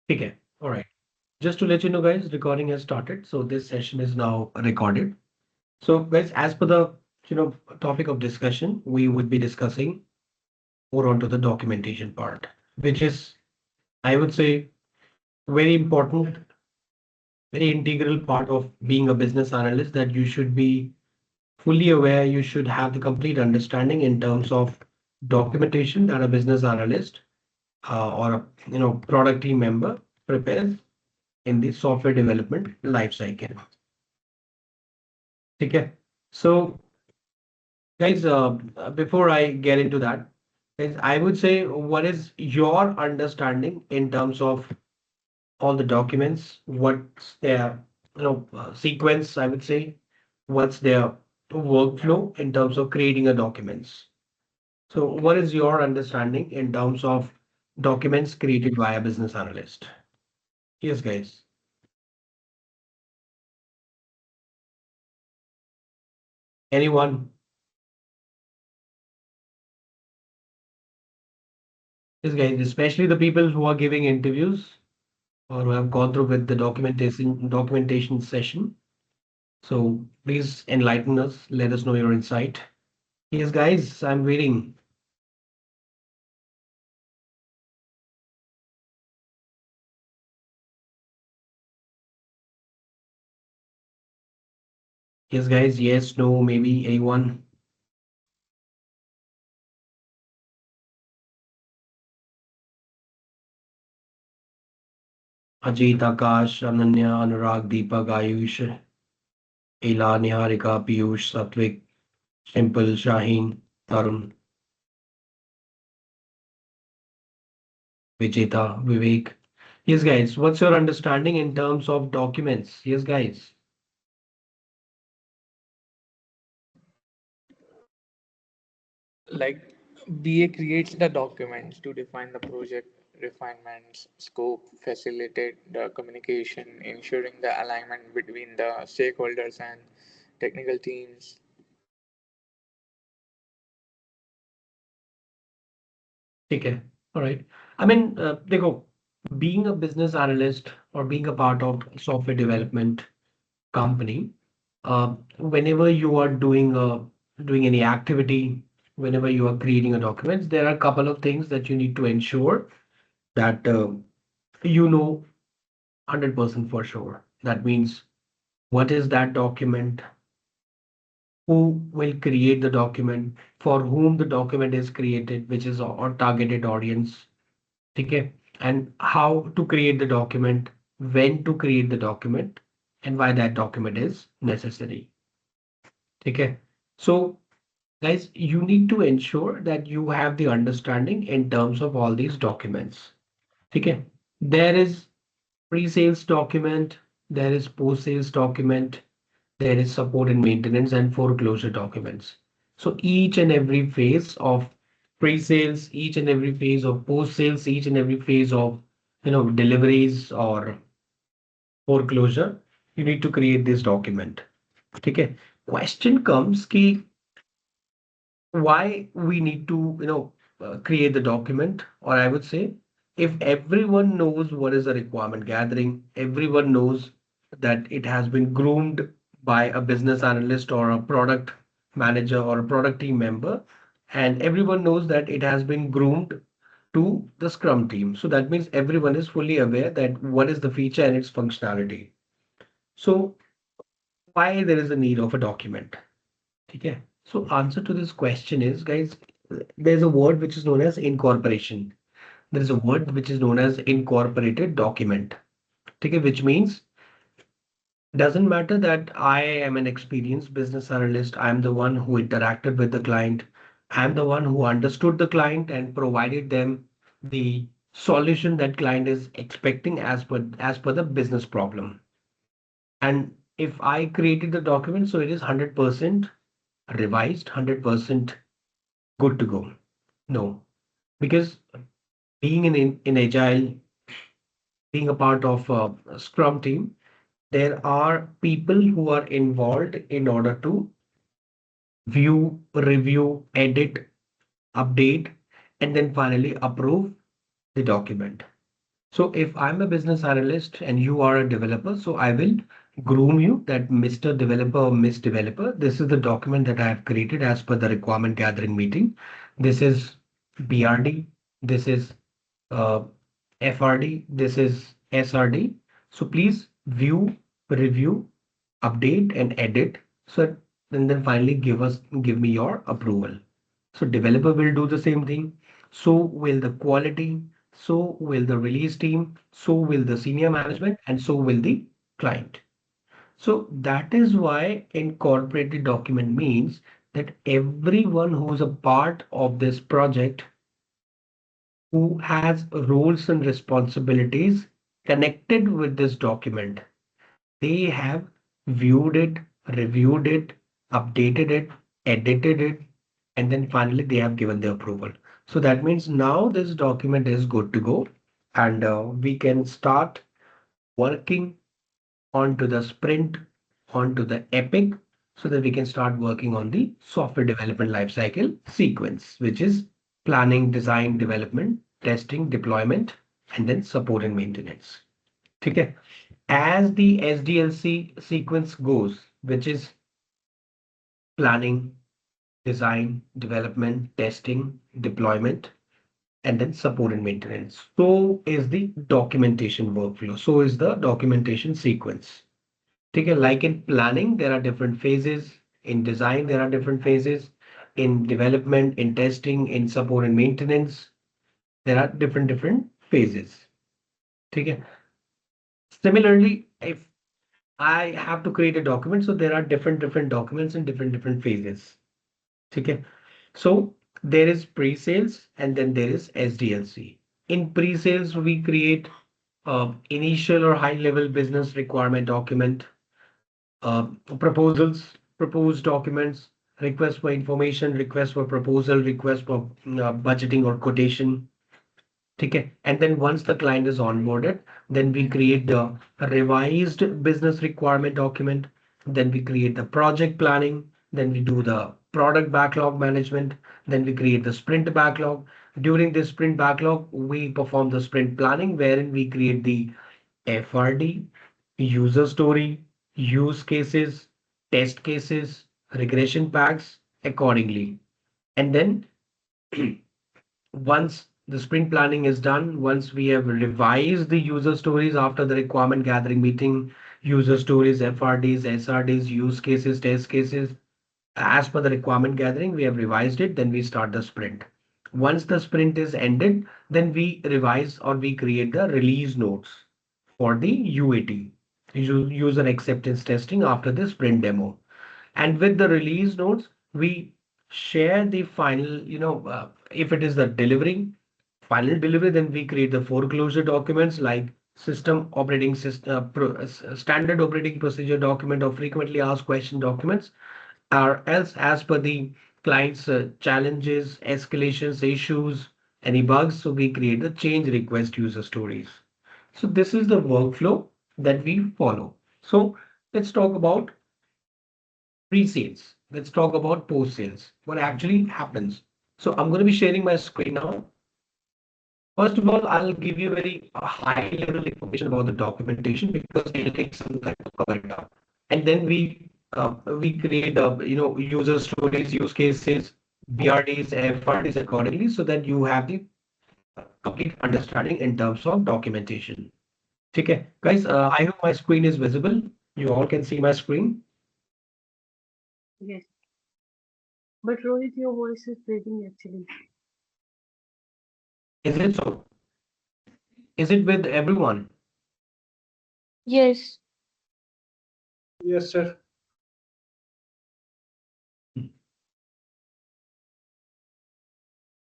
Okay. All right. Just to let you know, guys, recording has started. So this session is now recorded. So, guys, as per the topic of discussion, we would be discussing more onto the documentation part, which is, I would say, very important, very integral part of being a business analyst that you should be fully aware, you should have the complete understanding in terms of documentation that a business analyst or a product team member prepares in the software development life cycle. Okay. So, guys, before I get into that, guys, I would say, what is your understanding in terms of all the documents? What's their, sequence, I would say. What's their workflow in terms of creating a documents? So, what is your understanding in terms of documents created by a business analyst? Yes, guys. Anyone? Yes, guys, especially the people who are giving interviews or who have gone through with the documentation session. So please enlighten us. Let us know your insight. Yes, guys, I'm waiting. Yes, guys. Yes, no, maybe anyone. Ajit, Akash, Ananya, Anurag, Deepak, Ayush, Ila, Niharika, Piyush, Satvik, Simple, Shaheen, Tarun, Vijeta, Vivek. Yes, guys. What's your understanding in terms of documents? Yes, guys. Like BA creates the documents to define the project refinements, scope, facilitate the communication, ensuring the alignment between the stakeholders and technical teams. Okay. All right. I mean, देखो, being a business analyst or being a part of software development company, whenever you are doing any activity, whenever you are creating a document, there are a couple of things that you need to ensure that you know 100% for sure. That means what is that document, who will create the document, for whom the document is created, which is our targeted audience, okay, and how to create the document, when to create the document, and why that document is necessary. Okay. So guys, you need to ensure that you have the understanding in terms of all these documents. Okay. There is pre-sales document, there is post-sales document, there is support and maintenance and foreclosure documents. So each and every phase of pre-sales, each and every phase of post-sales, each and every phase of deliveries or foreclosure, you need to create this document. Okay. Question comes ki why we need to create the document, or I would say, if everyone knows what is a requirement gathering, everyone knows that it has been groomed by a business analyst or a product manager or a product team member, and everyone knows that it has been groomed to the scrum team, so that means everyone is fully aware that what is the feature and its functionality. So why there is a need of a document? Okay. So answer to this question is, guys, there's a word which is known as incorporation. There is a word which is known as incorporated document. Okay, which means doesn't matter that I am an experienced business analyst. I'm the one who interacted with the client. I'm the one who understood the client and provided them the solution that client is expecting as per the business problem. And if I created the document, so it is 100% revised, 100% good to go. No, because being in agile, being a part of a scrum team, there are people who are involved in order to view, review, edit, update, and then finally approve the document. So if I'm a business analyst and you are a developer, so I will groom you that Mr. Developer or Miss Developer, this is the document that I have created as per the requirement gathering meeting. This is BRD, this is uh, FRD, this is SRD. So please view, review, update and edit. So and then finally give me your approval. So developer will do the same thing. So will the quality, so will the release team, so will the senior management, and so will the client. So that is why incorporated document means that everyone who is a part of this project, who has roles and responsibilities connected with this document, they have viewed it, reviewed it, updated it, edited it, and then finally they have given the approval. So that means now this document is good to go, and we can start working onto the sprint, onto the epic, so that we can start working on the software development lifecycle sequence, which is planning, design, development, testing, deployment, and then support and maintenance. Okay. As the SDLC sequence goes, which is planning, design, development, testing, deployment, and then support and maintenance. So is the documentation workflow. So is the documentation sequence. Okay, like in planning, there are different phases. In design, there are different phases. In development, in testing, in support and maintenance, there are different phases. Okay. Similarly, if I have to create a document, so there are different documents in different phases. Okay. So there is pre-sales and then there is SDLC. In pre-sales, we create initial or high-level business requirement document, proposals, proposed documents, request for information, request for proposal, request for budgeting or quotation. Okay. And then once the client is onboarded, then we create the revised business requirement document. Then we create the project planning. Then we do the product backlog management. Then we create the sprint backlog. During this sprint backlog, we perform the sprint planning wherein we create the FRD, user story, use cases, test cases, regression packs accordingly. And then once the sprint planning is done, once we have revised the user stories after the requirement gathering meeting, user stories, FRDs, SRDs, use cases, test cases, as per the requirement gathering, we have revised it, then we start the sprint. Once the sprint is ended, then we revise or we create the release notes for the UAT, user acceptance testing after the sprint demo. And with the release notes, we share the final, if it is the delivery, final delivery, then we create the foreclosure documents like system operating system, standard operating procedure document or frequently asked question documents, or else as per the client's challenges, escalations, issues, any bugs. So we create the change request user stories. So this is the workflow that we follow. So let's talk about pre-sales. Let's talk about post-sales. What actually happens. So I'm going to be sharing my screen now. First of all, I'll give you very high level information about the documentation because it'll take some time to cover it up. And then we create user stories, use cases, BRDs, FRDs accordingly so that you have the complete understanding in terms of documentation. Okay, guys, I hope my screen is visible. You all can see my screen. Yes. But Rohit, your voice is breaking actually. Is it so? Is it with everyone? Yes. Yes, sir.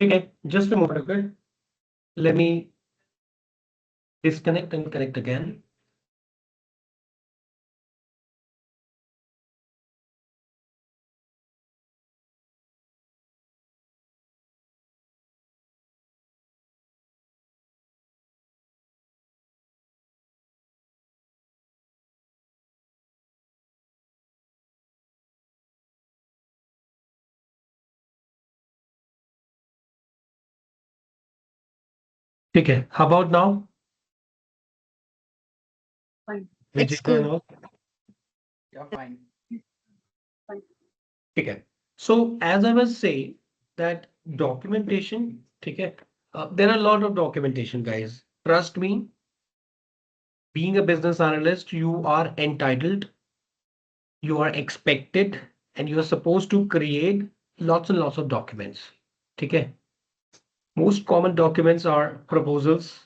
Okay, just a moment, okay? Let me disconnect and connect again. Okay, how about now? Fine. Vijay It's good. and all. Yeah, fine. Fine. Okay. So as I was saying that documentation, okay, there are a lot of documentation, guys. Trust me, being a business analyst, you are entitled, you are expected, and you are supposed to create lots and lots of documents. Okay. Most common documents are proposals,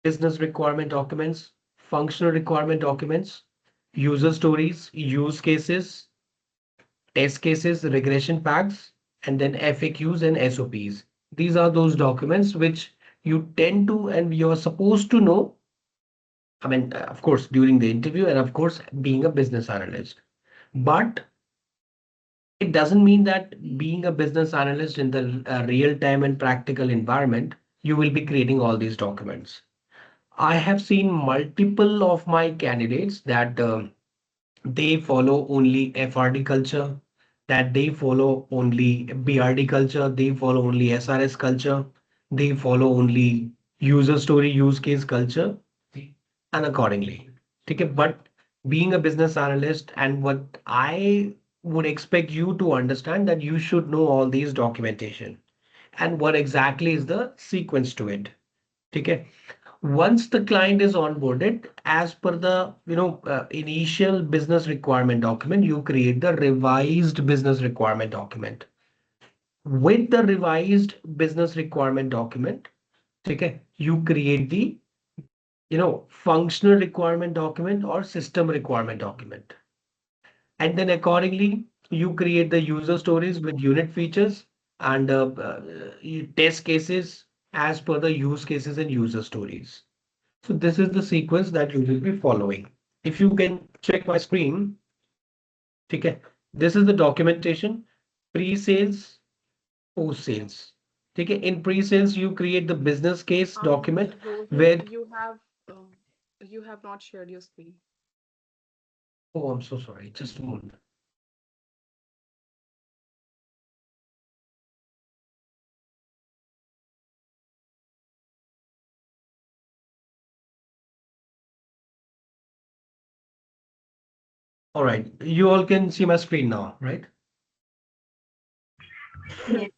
business requirement documents, functional requirement documents, user stories, use cases, test cases, regression packs, and then FAQs and SOPs. These are those documents which you tend to and you're supposed to know. I mean, of course, during the interview, and of course, being a business analyst. But it doesn't mean that being a business analyst in the real time and practical environment, you will be creating all these documents. I have seen multiple of my candidates that they follow only FRD culture, that they follow only BRD culture, they follow only SRS culture, they follow only user story use case culture, and accordingly. Okay, but being a business analyst, and what I would expect you to understand that you should know all these documentation and what exactly is the sequence to it. Okay, once the client is onboarded, as per the initial business requirement document, you create the revised business requirement document. With the revised business requirement document, okay, you create the functional requirement document or system requirement document. And then accordingly, you create the user stories with unit features and test cases as per the use cases and user stories. So this is the sequence that you will be following. If you can check my screen, okay, this is the documentation, pre-sales, post-sales. Okay, in pre-sales, you create the business case document Rohit, where, you have not shared your screen. oh, I'm so sorry, just a moment. All right, you all can see my screen now, right? Yes.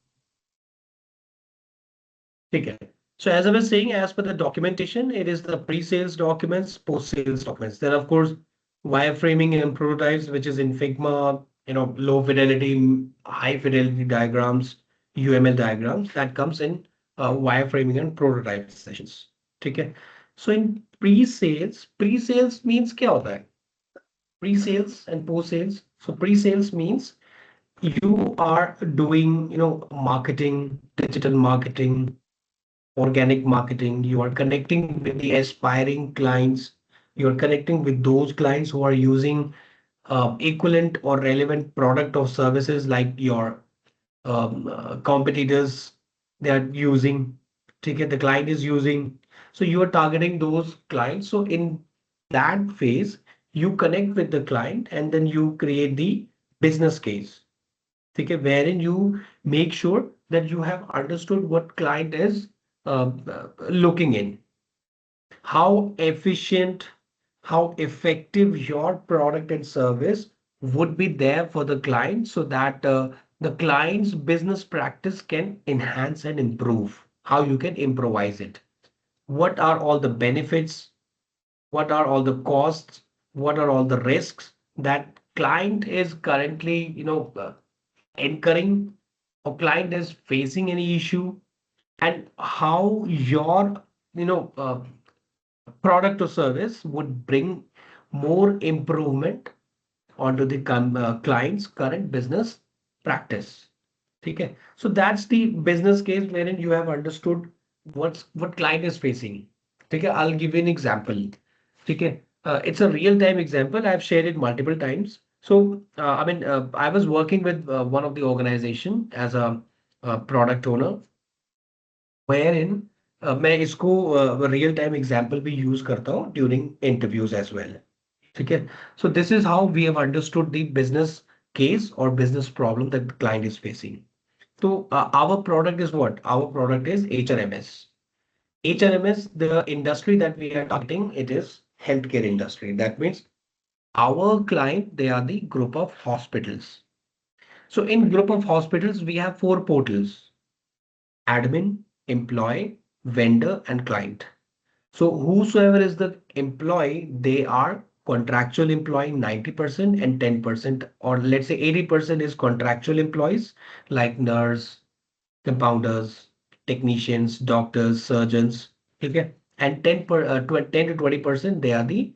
Okay. So as I was saying, as per the documentation, it is the pre-sales documents, post-sales documents. Then, of course, wireframing and prototypes, which is in Figma, low fidelity, high fidelity diagrams, UML diagrams, that comes in wireframing and prototype sessions. Okay. So in pre-sales means क्या होता है? Pre-sales and post-sales. So pre-sales means you are doing, marketing, digital marketing, organic marketing, you are connecting with the aspiring clients, you're connecting with those clients who are using equivalent or relevant product or services like your competitors they are using, ticket the client is using. So you are targeting those clients. So in that phase, you connect with the client and then you create the business case. Okay, wherein you make sure that you have understood what client is looking in, how efficient, how effective your product and service would be there for the client so that the client's business practice can enhance and improve, how you can improvise it. What are all the benefits? What are all the costs? What are all the risks that client is currently, incurring or client is facing any issue, and how your you know uh, product or service would bring more improvement onto the client's current business practice. Okay, so that's the business case wherein you have understood what client is facing. Okay, I'll give you an example. Okay, it's a real time example. I've shared it multiple times. So I was working with one of the organization as a product owner, wherein मैं इसको real time example भी use करता हूँ during interviews as well. ठीक है. So this is how we have understood the business case or business problem that the client is facing. So our product is what? Our product is HRMS. HRMS, the industry that we are targeting, it is healthcare industry. That means our client, they are the group of hospitals. So in group of hospitals, we have four portals: admin, employee, vendor, and client. So whosoever is the employee, they are contractual employee 90% and 10%, or let's say 80% is contractual employees like nurse, compounders, technicians, doctors, surgeons. Okay. And 10 to 20% they are the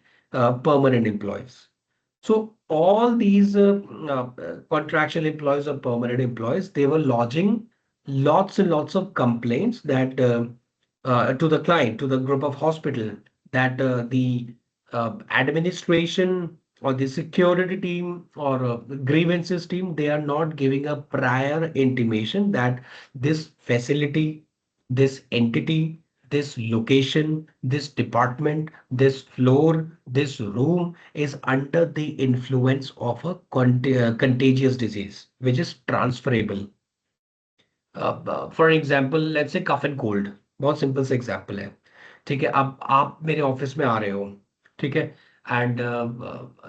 permanent employees. So all these contractual employees or permanent employees, they were lodging lots and lots of complaints that to the client, to the group of hospital, that the administration or the security team or grievances team, they are not giving a prior intimation that this facility, this entity, this location, this department, this floor, this room is under the influence of a contagious disease, which is transferable. For example let's say cough and cold, बहुत simple सा example है। ठीक है, अब आप मेरे office में आ रहे हो, ठीक है, and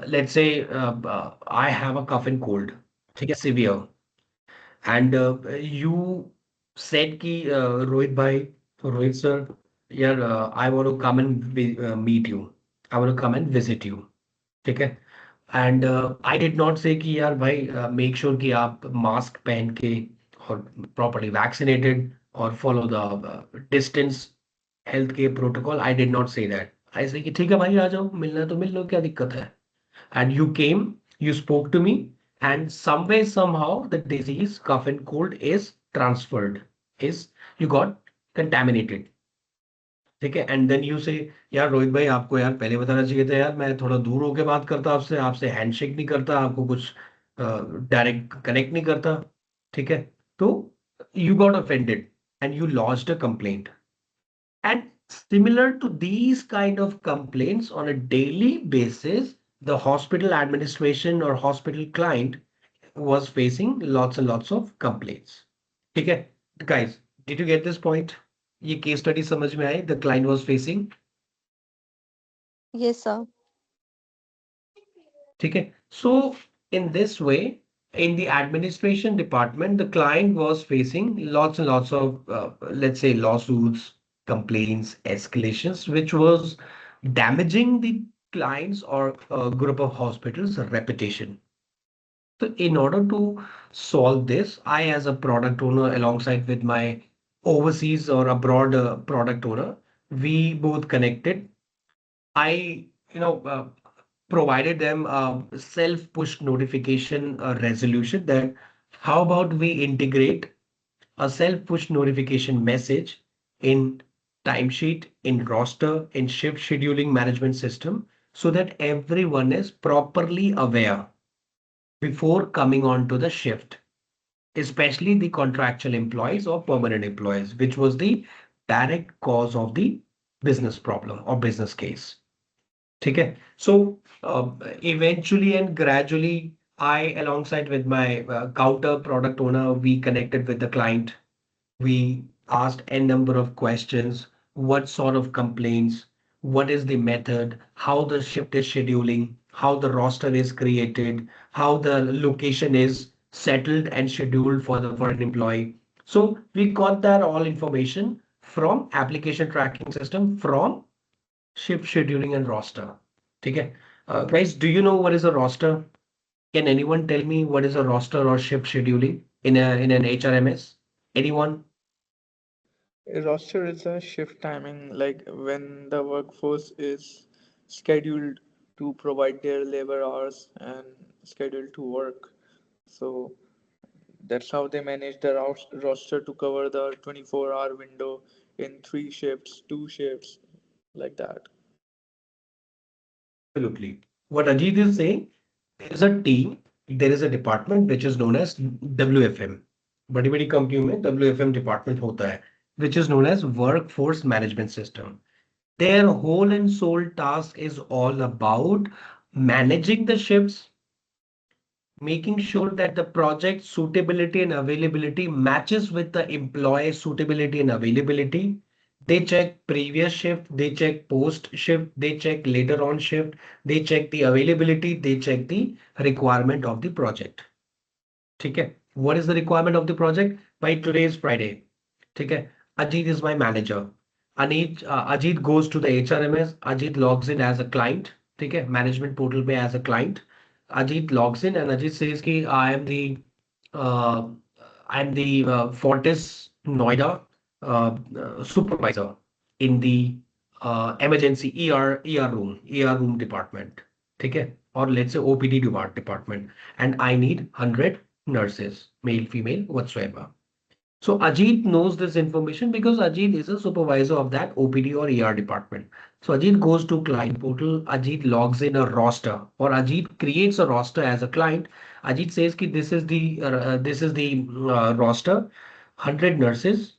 let's say I have a cough and cold, ठीक है, सिवियर, एंड यू सेड कि रोहित भाई, रोहित सर, यार I want to come and meet you, I want to come and visit you, ठीक है, एंड आई डिड नॉट से कि यार भाई मेक श्योर कि आप मास्क पहन के और प्रॉपरली वैक्सीनेटेड और follow the distance health care protocol. I did not say that. I say कि ठीक है भाई, आ जाओ, मिलना है तो मिल लो, क्या दिक्कत है। And you came, you spoke to me, and some way somehow the disease cough and cold is transferred, is you got contaminated, ठीक है, एंड देन यू से यार रोहित भाई, आपको यार पहले बताना चाहिए था यार, मैं थोड़ा दूर होके बात करता आपसे, आपसे हैंडशेक नहीं करता, आपको कुछ डायरेक्ट कनेक्ट नहीं करता, ठीक है। तो you got offended and you lodged a complaint. And similar to these kind of complaints on a daily basis, the hospital administration or hospital client was facing lots and lots of complaints. ठीक है, guys, did you get this point? ये case study समझ में आई? The client was facing, Yes, sir. ठीक है। So in this way, in the administration department, the client was facing lots and lots of let's say lawsuits, complaints, escalations, which was damaging the clients or group of hospitals reputation. So in order to solve this, I as a product owner alongside with my overseas or abroad product owner, we both connected. I, you know, provided them a self-push notification resolution that how about we integrate a self-push notification message in timesheet, in roster, in shift scheduling management system, so that everyone is properly aware before coming on to the shift, especially the contractual employees or permanent employees, which was the direct cause of the business problem or business case. ठीक है, so eventually and gradually, I alongside with my counter product owner, we connected with the client. We asked a number of questions: what sort of complaints, what is the method, how the shift is scheduling, how the roster is created, how the location is settled and scheduled for the for an employee. So we got that all information from application tracking system, from shift scheduling and roster. ठीक है, guys, do you know what is a roster? Can anyone tell me what is a roster or shift scheduling in an HRMS? Anyone? A roster is a shift timing, like when the workforce is scheduled to provide their labor hours and scheduled to work. So that's how they manage the roster to cover the 24-hour window in three shifts, two shifts, like that. Absolutely. What Ajit is saying, there is a team, there is a department which is known as WFM. बड़ी बड़ी कंपनियों में WFM department होता है, which is known as Workforce Management System. Their whole and sole task is all about managing the shifts, making sure that the project suitability and availability matches with the employee suitability and availability. They check previous shift, they check post shift, they check later on shift, they check the availability, they check the requirement of the project. ठीक है? What is the requirement of the project? By today is Friday. ठीक है? Ajit is my manager. Ajit goes to the HRMS. Ajit logs in as a client. ठीक है? Management portal पे as a client. Ajit logs in and Ajit says कि uh, I am the Fortis Noida supervisor in the emergency ER room department. ठीक है? Or let's say OPD department, and I need 100 nurses, male, female, whatsoever. So Ajit knows this information because Ajit is a supervisor of that OPD or ER department. So Ajit goes to client portal, Ajit logs in a roster, or Ajit creates a roster as a client. Ajit says कि this is the roster, 100 nurses,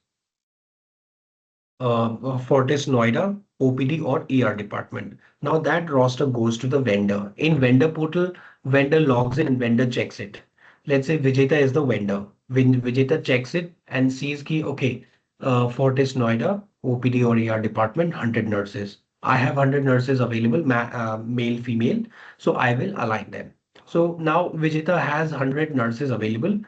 Fortis Noida, OPD or ER department. Now that roster goes to the vendor. In vendor portal, vendor logs in and vendor checks it. Let's say Vijeta is the vendor. When Vijeta checks it and sees ki, okay, Fortis Noida, OPD or ER department, 100 nurses. I have 100 nurses available, male, female. So I will align them. So now Vijeta has 100 nurses available.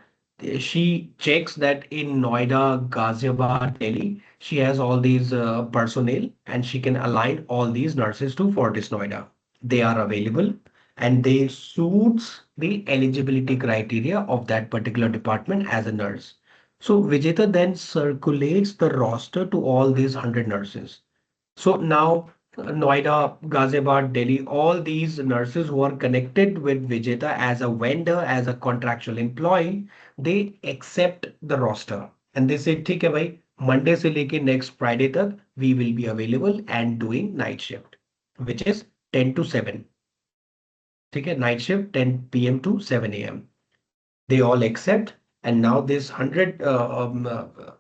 She checks that in Noida, Ghaziabad, Delhi, she has all these personnel and she can align all these nurses to Fortis Noida. They are available and they suits the eligibility criteria of that particular department as a nurse. So Vijeta then circulates the roster to all these 100 nurses. So now Noida, Ghaziabad, Delhi, all these nurses who are connected with Vijeta as a vendor, as a contractual employee, they accept the roster and they say, ठीक है भाई, Monday से लेके next Friday तक we will be available and doing night shift, which is 10 to 7. ठीक है, night shift 10 p.m. to 7 a.m. They all accept, and now this 100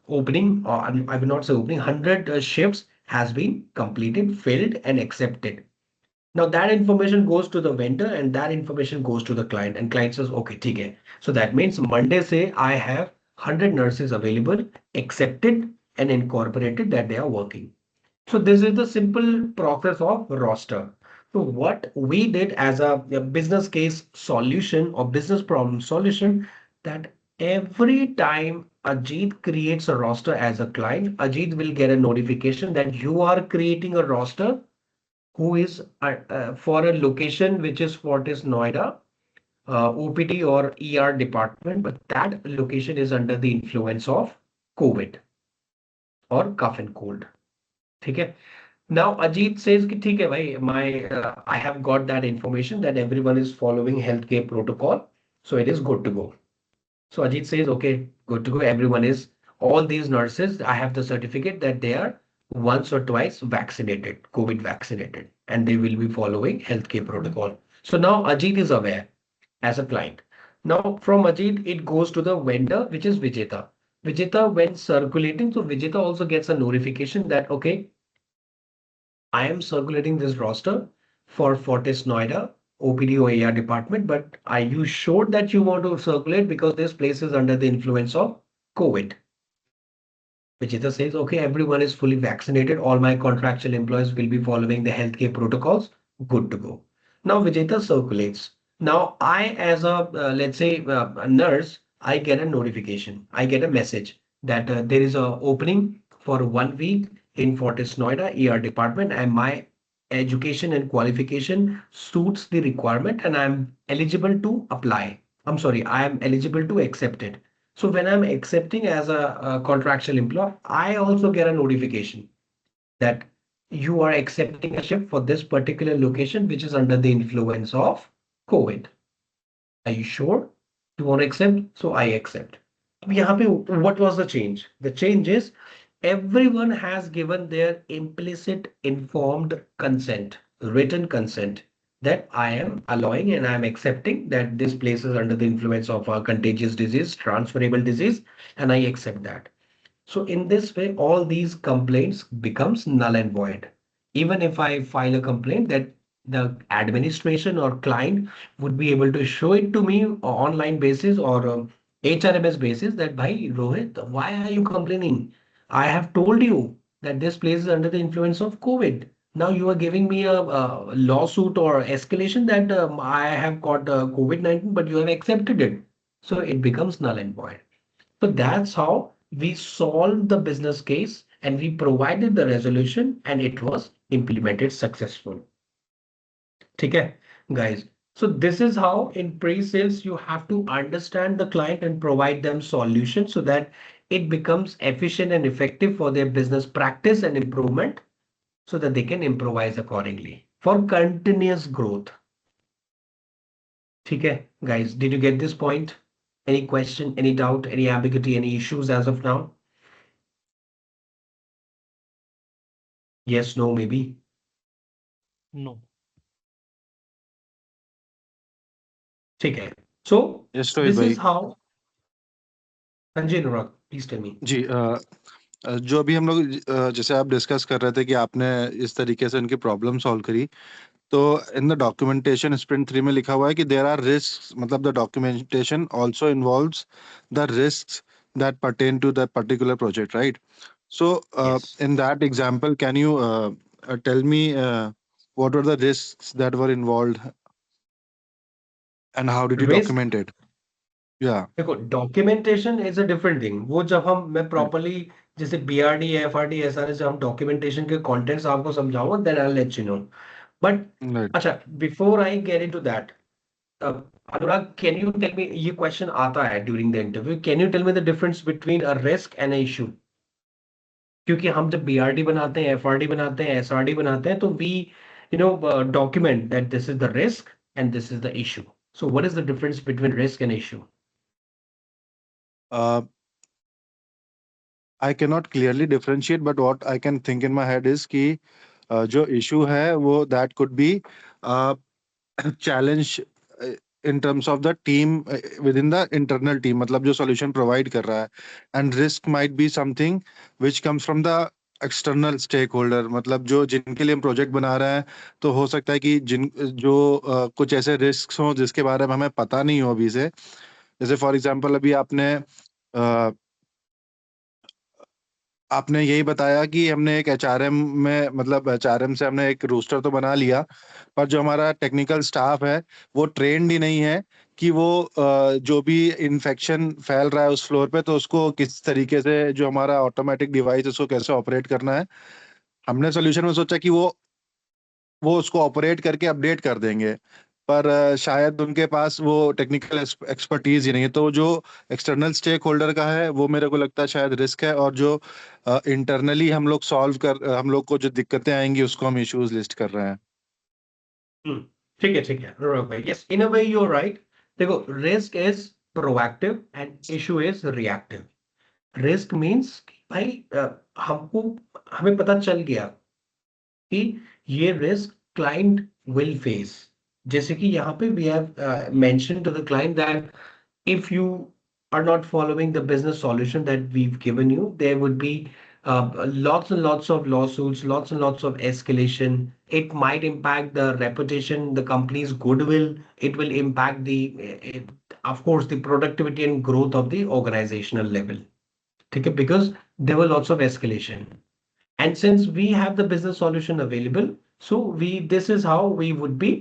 opening, or I will not say opening, 100 shifts has been completed, filled, and accepted. Now that information goes to the vendor, and that information goes to the client, and client says, okay, ठीक है. So that means Monday say I have 100 nurses available, accepted, and incorporated that they are working. So this is the simple process of roster. So what we did as a business case solution or business problem solution, that every time Ajit creates a roster as a client, Ajit will get a notification that you are creating a roster who is for a location which is Fortis Noida, OPD or ER department, but that location is under the influence of COVID or cough and cold. ठीक है? Now Ajit says कि ठीक है भाई, I have got that information that everyone is following healthcare protocol, so it is good to go. So Ajit says, okay, good to go. Everyone is, all these nurses, I have the certificate that they are once or twice vaccinated, COVID vaccinated, and they will be following healthcare protocol. So now Ajit is aware as a client. Now from Ajit, it goes to the vendor, which is Vijeta. Vijeta, when circulating, so Vijeta also gets a notification that, okay, I am circulating this roster for Fortis Noida, OPD or AR department, but are you sure that you want to circulate because this place is under the influence of COVID? Vijita says, okay, everyone is fully vaccinated. All my contractual employees will be following the healthcare protocols. Good to go. Now Vijita circulates. Now I, as a let's say a nurse, I get a notification. I get a message that there is a opening for 1 week in Fortis Noida ER department, and my education and qualification suits the requirement, and I'm eligible to apply. I'm sorry, I am eligible to accept it. So when I'm accepting as a contractual employee, I also get a notification that you are accepting a shift for this particular location, which is under the influence of COVID. Are you sure you want to accept? So I accept. अब यहाँ पे what was the change? The change is everyone has given their implicit informed consent, written consent, that I am allowing and I am accepting that this place is under the influence of a contagious disease, transferable disease, and I accept that. So in this way, all these complaints becomes null and void. Even if I file a complaint, that the administration or client would be able to show it to me on online basis or HRMS basis that, bhai Rohit, why are you complaining? I have told you that this place is under the influence of COVID. Now you are giving me a lawsuit or escalation that I have got COVID-19, but you have accepted it. So it becomes null and void. So that's how we solved the business case and we provided the resolution and it was implemented successful. Okay, guys. So this is how in pre-sales you have to understand the client and provide them solutions so that it becomes efficient and effective for their business practice and improvement so that they can improvise accordingly for continuous growth. Okay, guys, did you get this point? Any question, any doubt, any ambiguity, any issues as of now? Yes, no, maybe. No. Okay. So yes Rohit this भाई is how Sanjay Nurag, please tell me. जी जो अभी हम लोग जैसे आप discuss कर रहे थे कि आपने इस तरीके से उनकी प्रॉब्लम सॉल्व करी तो इन द डॉक्यूमेंटेशन स्प्रिंट 3 में लिखा हुआ है कि देयर आर रिस्क्स मतलब the documentation also involves the risks that pertain to that particular project right so Yes. in that example can you tell me what were the risks that were involved and how did you Risk. document it yeah देखो documentation is a different thing वो जब मैं properly जैसे BRD FRD SRA जब हम documentation के contents आपको समझाऊंगा then I let you know but right अच्छा before I get into that Anurag can you tell me ये क्वेश्चन आता है during the interview can you tell me the difference between a risk and a issue क्योंकि हम जब BRD बनाते हैं FRD बनाते हैं एसआरडी बनाते हैं तो we document that this is the risk and this is the issue so what is the difference between risk and issue uh, I cannot clearly differentiate, but what I can think in my head is कि जो issue है वो that could be challenge in terms of the team within the internal team मतलब जो solution provide कर रहा है and risk might be something which comes from the external stakeholder मतलब जो जिनके लिए हम प्रोजेक्ट बना रहे हैं तो हो सकता है कि जिन जो कुछ ऐसे risks हों जिसके बारे में हमें पता नहीं हो अभी से जैसे फॉर एग्जांपल अभी आपने यही बताया कि हमने एक एचआरएम में मतलब एचआरएम से हमने एक रोस्टर तो बना लिया पर जो हमारा टेक्निकल स्टाफ है वो ट्रेंड ही नहीं है कि वो जो भी इन्फेक्शन फैल रहा है उस फ्लोर पे तो उसको किस तरीके से जो हमारा ऑटोमेटिक डिवाइस उसको कैसे ऑपरेट करना है हमने सोल्यूशन में सोचा कि वो उसको ऑपरेट करके अपडेट कर देंगे पर शायद उनके पास वो टेक्निकल एक्सपर्टीज ही नहीं है तो जो एक्सटर्नल स्टेक होल्डर का है वो मेरे को लगता है शायद रिस्क है और जो इंटरनली हम लोग को जो दिक्कतें आएंगी उसको हम इश्यूज लिस्ट कर रहे हैं ठीक है अनुराग भाई yes in a way you are right देखो risk is proactive and issue is reactive risk means भाई हमको हमें पता चल गया कि ये रिस्क क्लाइंट विल फेस जैसे कि यहाँ पे we have mention to the client that if you are not following the business solution that we've given you, there would be lots and lots of lawsuits, lots and lots of escalation. It might impact the reputation, the company's goodwill. It will impact of course, the productivity and growth of the organizational level. Okay, because there were lots of escalation. And since we have the business solution available, so this is how we would be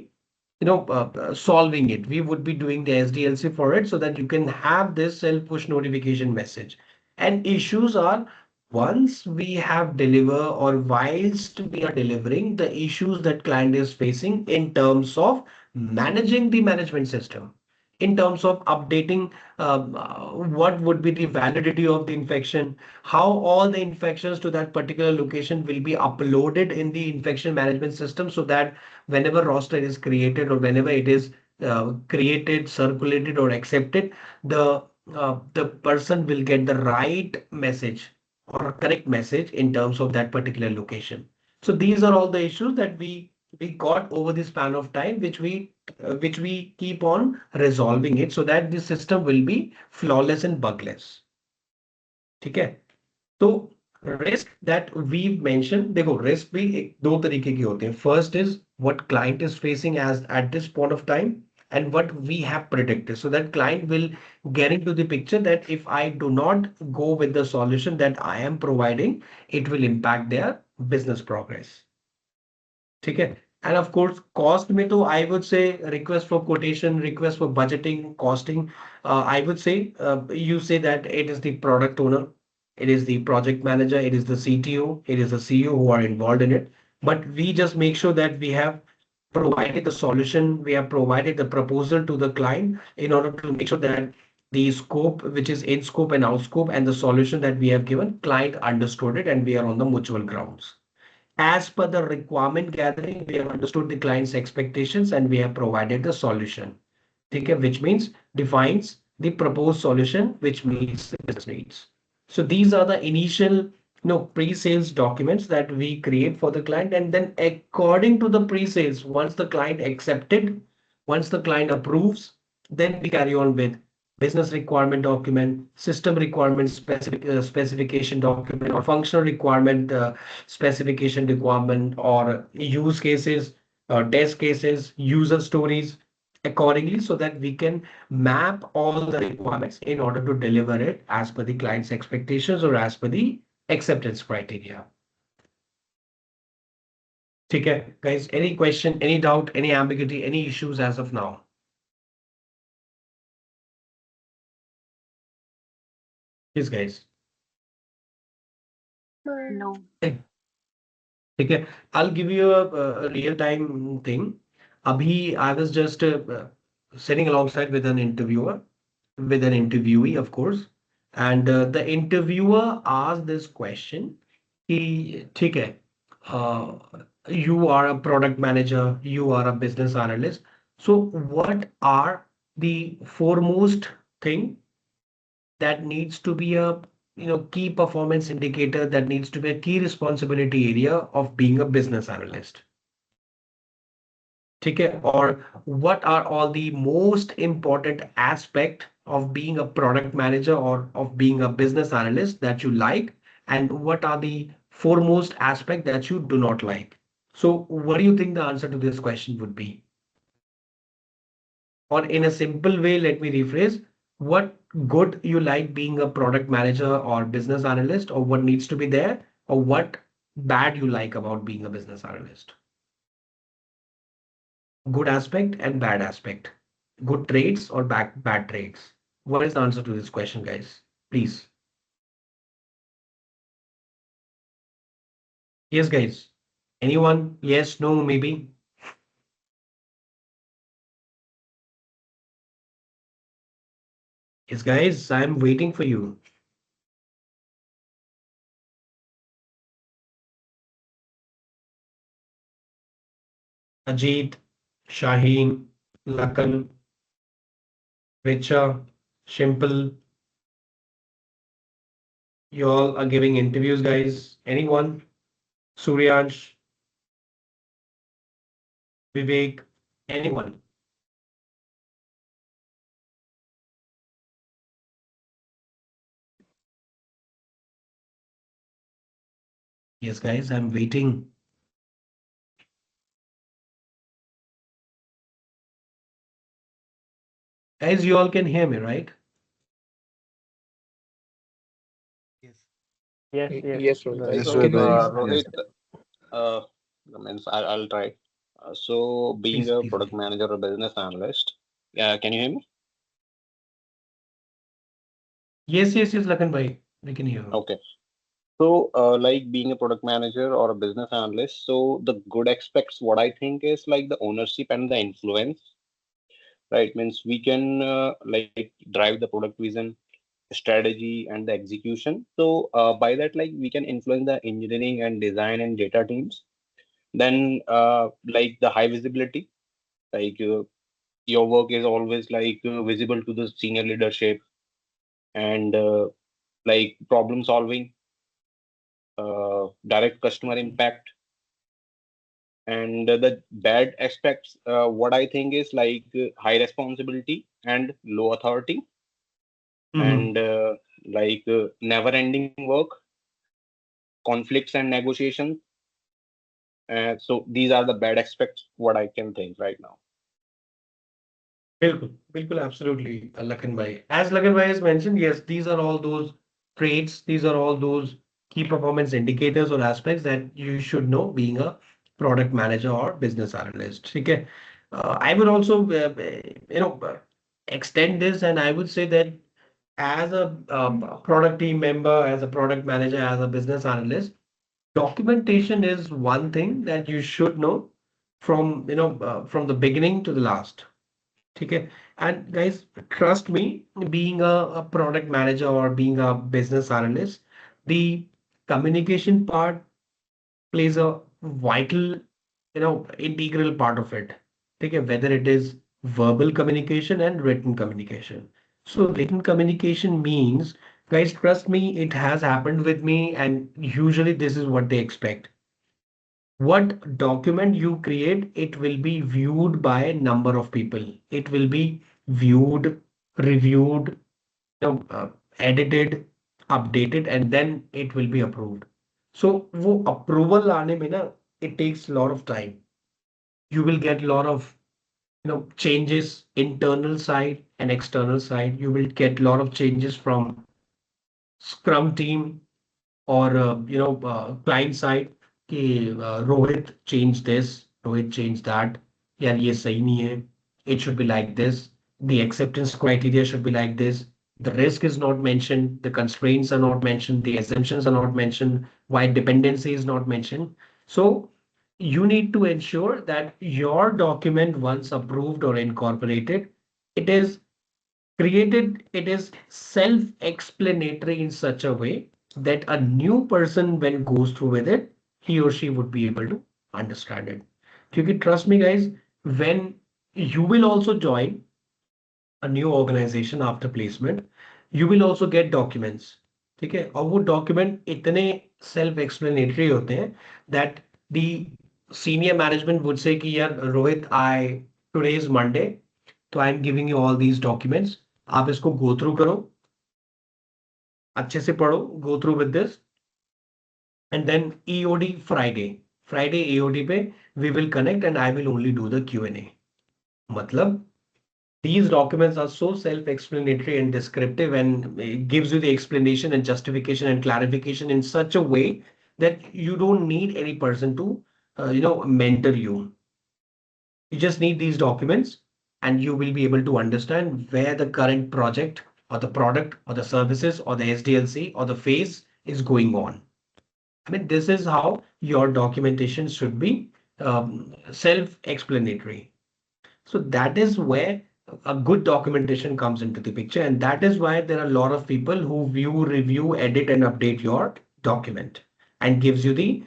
solving it. We would be doing the SDLC for it so that you can have this self push notification message. And issues are once we have deliver or whilst we are delivering the issues that client is facing in terms of managing the management system, in terms of updating what would be the validity of the infection, how all the infections to that particular location will be uploaded in the infection management system so that whenever roster is created or whenever it is created, circulated or accepted, the person will get the right message or correct message in terms of that particular location. So these are all the issues that we got over the span of time, which we keep on resolving it so that the system will be flawless and bugless. ठीक है तो risk that we mention देखो risk भी दो तरीके के होते हैं first is what client is facing as at this point of time and what we have predicted. So that client will get into the picture that if I do not go with the solution that I am providing, it will impact their business progress. ठीक है. And of course, cost में तो I would say request for quotation, request for budgeting, costing. I would say you say that it is the product owner, it is the project manager, it is the CTO, it is the CEO who are involved in it. But we just make sure that we have provided the solution, we have provided the proposal to the client in order to make sure that the scope, which is in scope and out scope, and the solution that we have given, client understood it, and we are on the mutual grounds. As per the requirement gathering, we have understood the client's expectations and we have provided the solution. Okay, which means defines the proposed solution, which meets the business needs. So these are the initial, pre-sales documents that we create for the client, and then according to the pre-sales, once the client accepted, once the client approves, then we carry on with business requirement document, system requirement specification document, or functional requirement specification requirement, or use cases, test cases, user stories accordingly, so that we can map all the requirements in order to deliver it as per the client's expectations or as per the acceptance criteria. Okay, guys, any question, any doubt, any ambiguity, any issues as of now? Yes, guys. No. Okay, I'll give you a real-time thing. Abhi, I was just sitting alongside with an interviewer, with an interviewee, of course, and the interviewer asked this question. He, ठीक है, you are a product manager, you are a business analyst. So what are the foremost thing that needs to be a key performance indicator, that needs to be a key responsibility area of being a business analyst? Okay, or what are all the most important aspect of being a product manager or of being a business analyst that you like, and what are the foremost aspect that you do not like? So what do you think the answer to this question would be? Or in a simple way, let me rephrase, what good you like being a product manager or business analyst, or what needs to be there, or what bad you like about being a business analyst? Good aspect and bad aspect, good traits or bad traits. What is the answer to this question, guys? Please. Yes, guys. Anyone? Yes, no, maybe. Yes, guys, I'm waiting for you. Ajit, Shaheen, Lakan, Richa, Shimple, you all are giving interviews, guys. Anyone? Suryansh, Vivek, anyone? Yes, guys, I'm waiting. Guys, you all can hear me, right? Yes. Yes, Yes, Rohit. Yes, So can you Rohit. please? Yes. Rohit, I'll try. So, being Please, a please. product manager or business analyst, can you hear me? Yes, Lakan bhai, we can hear you. Okay. So, like being a product manager or a business analyst, so the good aspects, what I think is like the ownership and the influence, right? Means we can like drive the product vision, strategy, and the execution. So, by that, like we can influence the engineering and design and data teams. Then, like the high visibility, like your work is always like visible to the senior leadership, and like problem solving, direct customer impact. And the bad aspects, what I think is like high responsibility and low authority, and like never ending work, conflicts and negotiations. So these are the bad aspects what I can think right now. Bilkul, absolutely, Lakan bhai. As Lakan bhai has mentioned, yes, these are all those traits, these are all those key performance indicators or aspects that you should know being a product manager or business analyst. Okay. I would also, extend this, and I would say that as a product team member, as a product manager, as a business analyst, documentation is one thing that you should know from, from the beginning to the last. Okay. And guys, trust me, being a product manager or being a business analyst, the communication part plays a vital, integral part of it. Okay, whether it is verbal communication and written communication. So written communication means, guys, trust me, it has happened with me, and usually this is what they expect. What document you create, it will be viewed by a number of people. It will be viewed, reviewed, edited, updated, and then it will be approved. So वो approval आने में ना, it takes a lot of time. You will get a lot of changes internal side and external side. You will get a lot of changes from Scrum team or client side कि Rohit changed this, Rohit changed that, यार ये सही नहीं है, it should be like this, the acceptance criteria should be like this, the risk is not mentioned, the constraints are not mentioned, the assumptions are not mentioned, why dependency is not mentioned. So you need to ensure that your document, once approved or incorporated, it is created, it is self-explanatory in such a way that a new person, when goes through with it, he or she would be able to understand it. Because trust me, guys, when you will also join a new organization after placement, you will also get documents. ठीक है, और वो document इतने self explanatory होते हैं that the senior management would say कि यार Rohit, I today is Monday, तो I am giving you all these documents, आप इसको गो थ्रू करो, अच्छे से पढ़ो, go through with this, and then EOD Friday EOD पे we will connect and I will only do the Q&A. मतलब these documents are so self-explanatory and descriptive, and it gives you the explanation and justification and clarification in such a way that you don't need any person to mentor you. You just need these documents, and you will be able to understand where the current project or the product or the services or the SDLC or the phase is going on. I mean, this is how your documentation should be self-explanatory. So that is where a good documentation comes into the picture. And that is why there are a lot of people who view, review, edit, and update your document and gives you the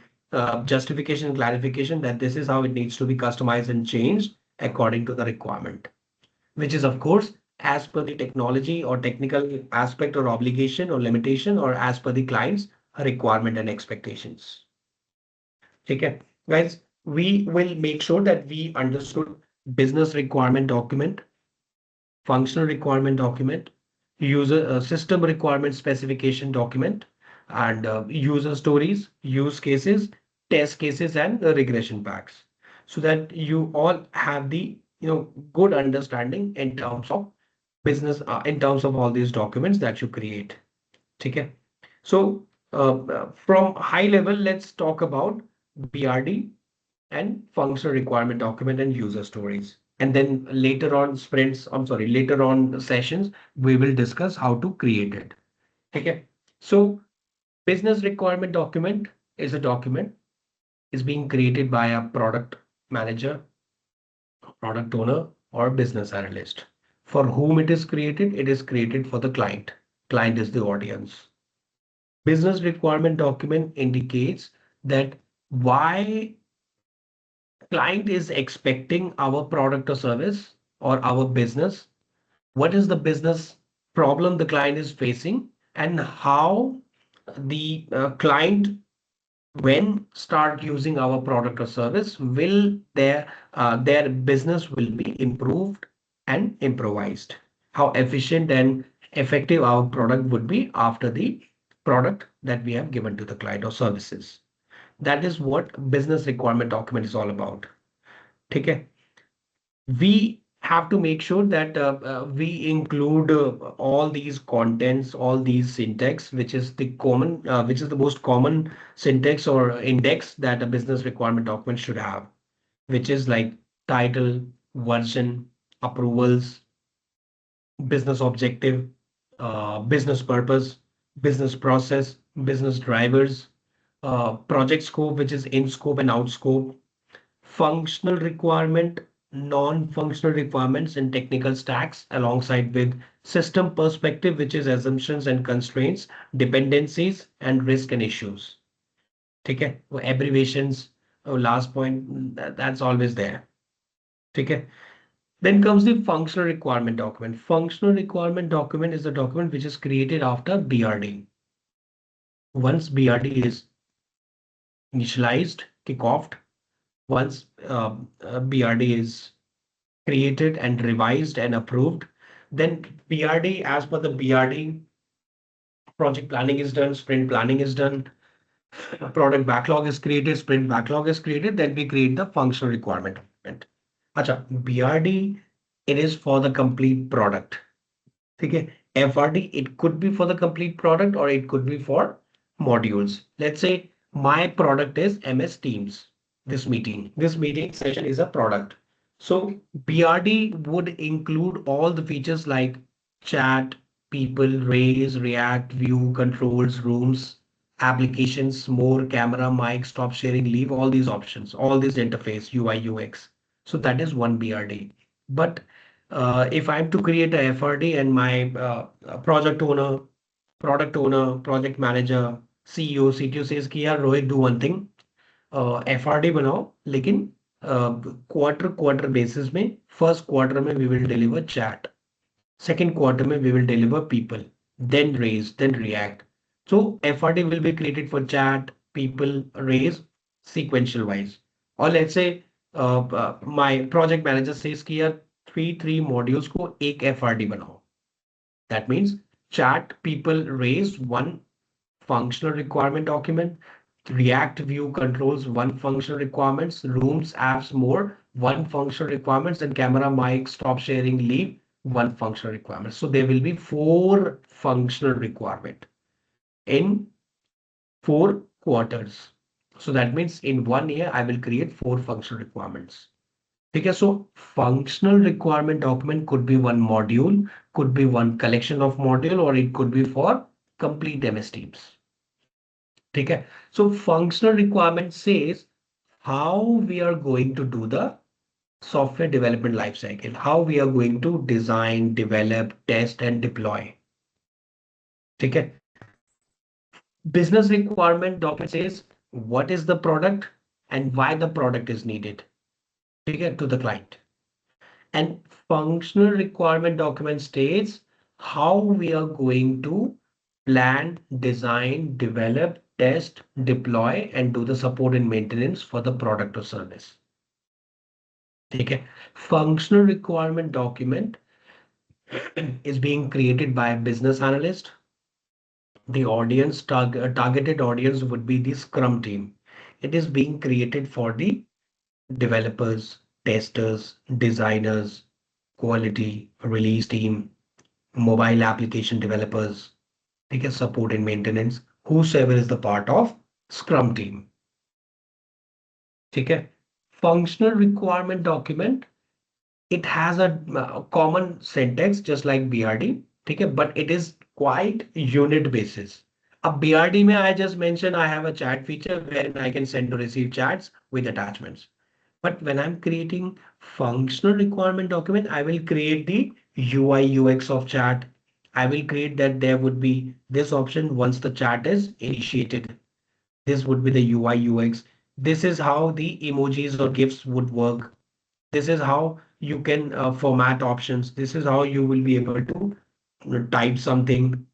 justification and clarification that this is how it needs to be customized and changed according to the requirement, which is, of course, as per the technology or technical aspect or obligation or limitation, or as per the client's requirement and expectations. Okay, guys, we will make sure that we understood business requirement document, functional requirement document, user system requirement specification document, and user stories, use cases, test cases, and regression packs, so that you all have the good understanding in terms of business, in terms of all these documents that you create. Okay, so from high level, let's talk about BRD and functional requirement document and user stories. And then later on later on sessions, we will discuss how to create it. Okay. So business requirement document is a document is being created by a product manager, product owner, or business analyst. For whom it is created? It is created for the client. Client is the audience. Business requirement document indicates that why client is expecting our product or service or our business, what is the business problem the client is facing, and how the client, when start using our product or service, will their business will be improved and improvised, how efficient and effective our product would be after the product that we have given to the client or services. That is what business requirement document is all about. Okay, we have to make sure that we include all these contents, all these syntax, which is the most common syntax or index that a business requirement document should have, which is like title, version, approvals, business objective, business purpose, business process, business drivers, project scope, which is in scope and out scope, functional requirement, non-functional requirements and technical stacks alongside with system perspective, which is assumptions and constraints, dependencies and risk and issues. Okay, abbreviations, last point, that's always there. Okay. Then comes the functional requirement document. Functional requirement document is the document which is created after BRD. Once BRD is initialized, kick-offed, once BRD is created and revised and approved, then BRD, as per the BRD, project planning is done, sprint planning is done, product backlog is created, sprint backlog is created, then we create the functional requirement document. Acha, BRD, it is for the complete product. Okay, FRD, it could be for the complete product or it could be for modules. Let's say my product is MS Teams. This meeting session is a product. So BRD would include all the features like chat, people, raise, react, view, controls, rooms, applications, more, camera, mic, stop sharing, leave, all these options, all this interface, UI, UX. So that is one BRD. But if I'm to create a FRD and my project owner, product owner, project manager, CEO, CTO says कि यार Rohit do one thing, FRD बनाओ, लेकिन quarter basis में first quarter में we will deliver chat, second quarter में we will deliver people, then raise, then react. So FRD will be created for chat, people, raise, sequential wise. Or let's say my project manager says कि यार three modules को एक FRD बनाओ. That means chat, people, raise, one functional requirement document, React view controls, one functional requirements, rooms, apps, more, one functional requirements, and camera, mic, stop sharing, leave, one functional requirement. So there will be 4 functional requirement in 4 quarters. So that means in 1 year, I will create 4 functional requirements. Okay, so functional requirement document could be one module, could be one collection of module, or it could be for complete MS Teams. Okay, so functional requirement says how we are going to do the software development lifecycle, how we are going to design, develop, test, and deploy. Okay. Business requirement document says what is the product and why the product is needed. Okay, to the client. And functional requirement document states how we are going to plan, design, develop, test, deploy, and do the support and maintenance for the product or service. Okay. Functional requirement document is being created by a business analyst. The audience targeted audience would be the Scrum team. It is being created for the developers, testers, designers, quality, release team, mobile application developers, they can support and maintenance, whosoever is the part of Scrum team. Okay. Functional requirement document, it has a common syntax just like BRD. Okay, but it is quite unit basis. A BRD mein I just mentioned I have a chat feature wherein I can send to receive chats with attachments. But when I'm creating functional requirement document, I will create the UI UX of chat. I will create that there would be this option once the chat is initiated. This would be the UI UX. This is how the emojis or GIFs would work. This is how you can format options. This is how you will be able to type something,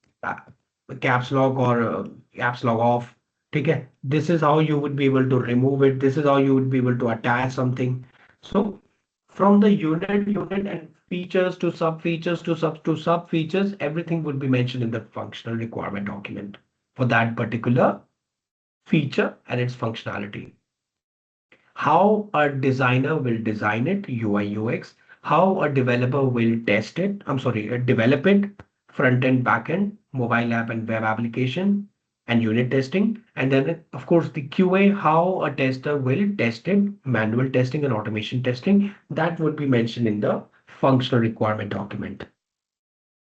caps lock or caps lock off. Okay, this is how you would be able to remove it. This is how you would be able to attach something. So from the unit and features to sub features to sub features, everything would be mentioned in the functional requirement document for that particular feature and its functionality. How a designer will design it, UI UX, how a developer will test it. I'm sorry, develop it, front end, back end, mobile app and web application, and unit testing. And then, of course, the QA, how a tester will test it, manual testing and automation testing. That would be mentioned in the functional requirement document.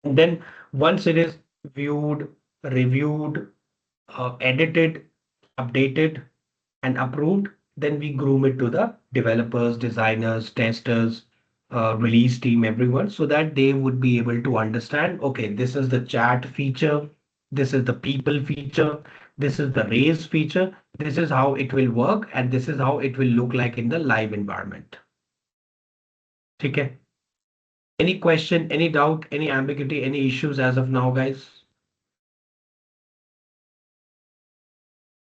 And then once it is viewed, reviewed, edited, updated, and approved, then we groom it to the developers, designers, testers, release team, everyone, so that they would be able to understand, okay, this is the chat feature, this is the people feature, this is the raise feature, this is how it will work, and this is how it will look like in the live environment. Okay. Any question, any doubt, any ambiguity, any issues as of now, guys?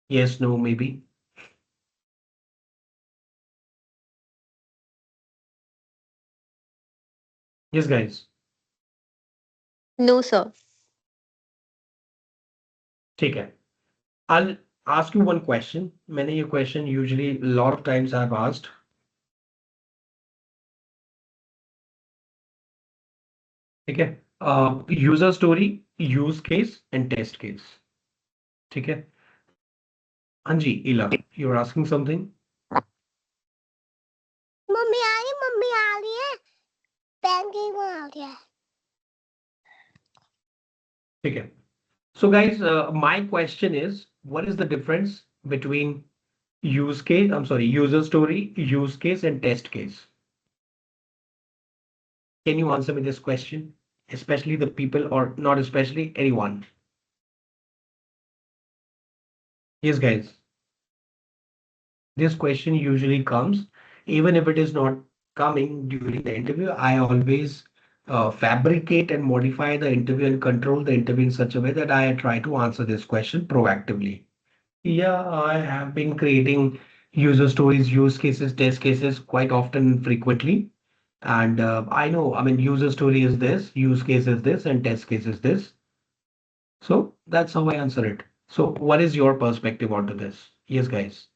Yes, no, maybe. Yes, guys. No, sir. ठीक है. I'll ask you one question. Many a question usually a lot of times I've asked. ठीक है. User story, use case and test case. ठीक है. Anji, Ila, you're asking something? Mummy आ रही है pancake बना रही है ठीक है. So guys, my question is, what is the difference between use case, I'm sorry, user story, use case and test case? Can you answer me this question? Especially the people, or not especially, anyone? Yes, guys. This question usually comes, even if it is not coming during the interview. I always fabricate and modify the interview and control the interview in such a way that I try to answer this question proactively. Yeah, I have been creating user stories, use cases, test cases quite often and frequently. And I know, I mean, user story is this, use case is this, and test case is this. So that's how I answer it. So what is your perspective onto this? Yes, guys.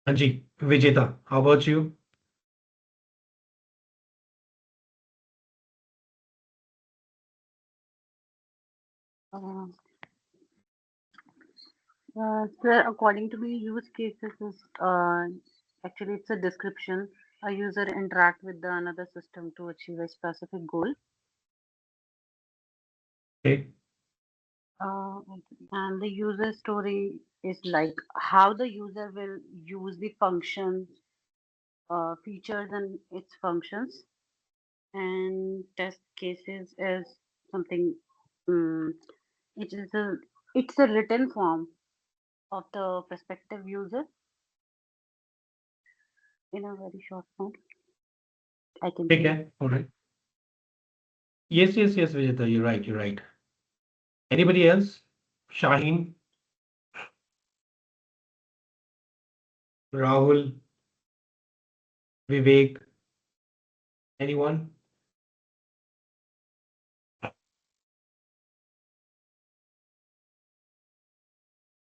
Anji, Vijeta, how about you? Uh, Sir, according to me, use cases is actually it's a description. A user interact with the another system to achieve a specific goal. Okay. And the user story is like how the user will use the functions, features, and its functions. And test cases is something. Um, it is a it's a written form of the prospective user in a very short form. I can say. Okay. All right. Yes, yes, yes, Vijeta, you're right. You're right. Anybody else? Shaheen, Rahul, Vivek, anyone?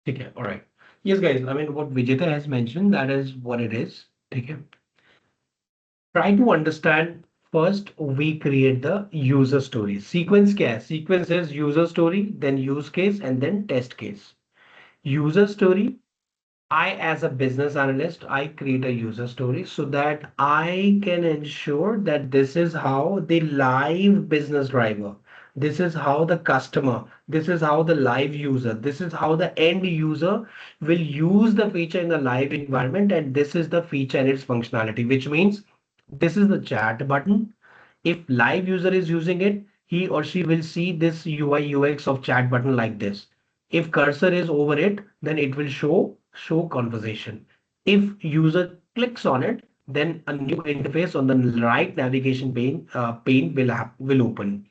Okay. All right. Yes, guys. I mean, what Vijeta has mentioned, that is what it is. Okay. Try to understand. First, we create the user story. Sequence क्या है? Sequence is user story, then use case, and then test case. User story, I, as a business analyst, I create a user story so that I can ensure that this is how the live business driver, this is how the customer, this is how the live user, this is how the end user will use the feature in the live environment, and this is the feature and its functionality, which means this is the chat button. If live user is using it, he or she will see this UI UX of chat button like this. If cursor is over it, then it will show conversation. If user clicks on it, then a new interface on the right navigation pane will open.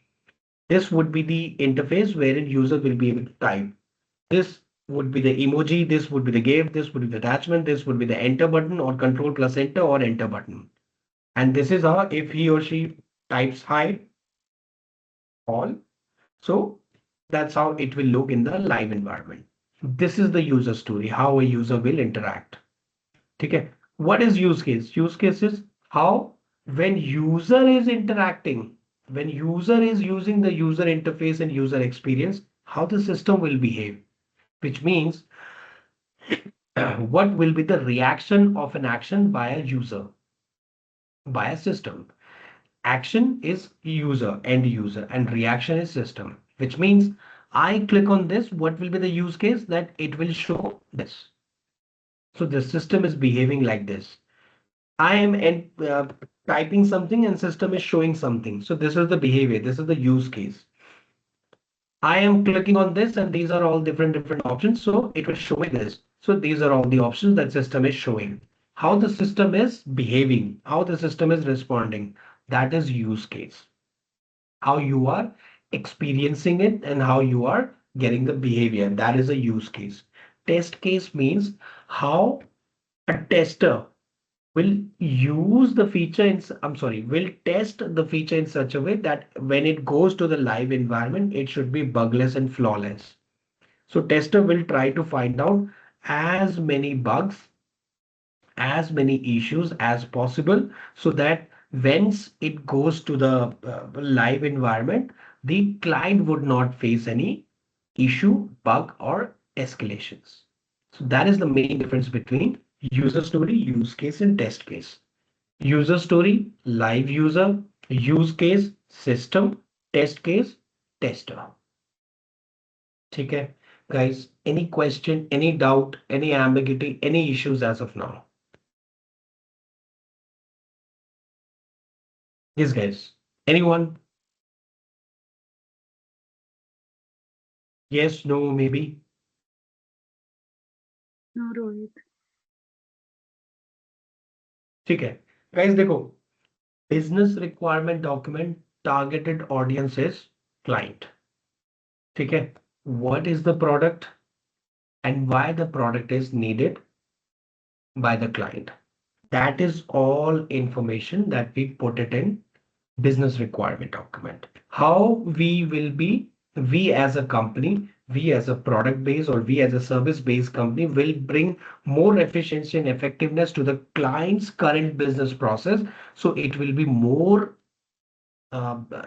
This would be the interface wherein user will be able to type. This would be the emoji, this would be the GIF, this would be the attachment, this would be the enter button or control plus enter or enter button. And this is how, if he or she types hi, all, so that's how it will look in the live environment. This is the user story, how a user will interact. Okay. What is use case? Use case is how when user is interacting, when user is using the user interface and user experience, how the system will behave, which means what will be the reaction of an action by a user, by a system. Action is user, end user, and reaction is system, which means I click on this, what will be the use case? That it will show this. So the system is behaving like this. I am typing something and system is showing something. So this is the behavior. This is the use case. I am clicking on this and these are all different options. So it will show me this. So these are all the options that system is showing. How the system is behaving, how the system is responding. That is use case. How you are experiencing it and how you are getting the behavior. That is a use case. Test case means how a tester will use the feature in, I'm sorry, will test the feature in such a way that when it goes to the live environment, it should be bugless and flawless. So tester will try to find out as many bugs, as many issues as possible, so that once it goes to the live environment, the client would not face any issue, bug, or escalations. So that is the main difference between user story, use case, and test case. User story, live user, use case, system, test case, tester. ठीक है, guys? Any question, any doubt, any ambiguity, any issues as of now? Yes, guys. Anyone? Yes, no, maybe. No, Rohit. ठीक है, guys. देखो, business requirement document, targeted audience is client. ठीक है, what is the product and why the product is needed by the client. That is all information that we put it in business requirement document. How we will be, we as a company, we as a product based or we as a service based company will bring more efficiency and effectiveness to the client's current business process. So it will be more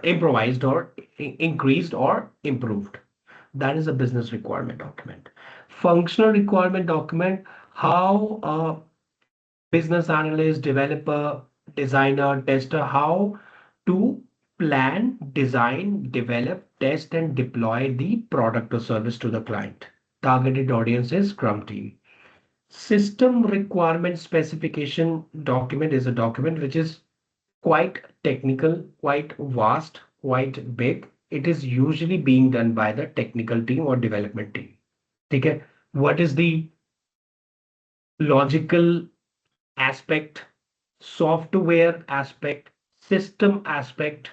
improvised or increased or improved. That is a business requirement document. Functional requirement document, how business analyst, developer, designer, tester, how to plan, design, develop, test, and deploy the product or service to the client. Targeted audience is Scrum team. System requirement specification document is a document which is quite technical, quite vast, quite big. It is usually being done by the technical team or development team. Okay. What is the logical aspect, software aspect, system aspect,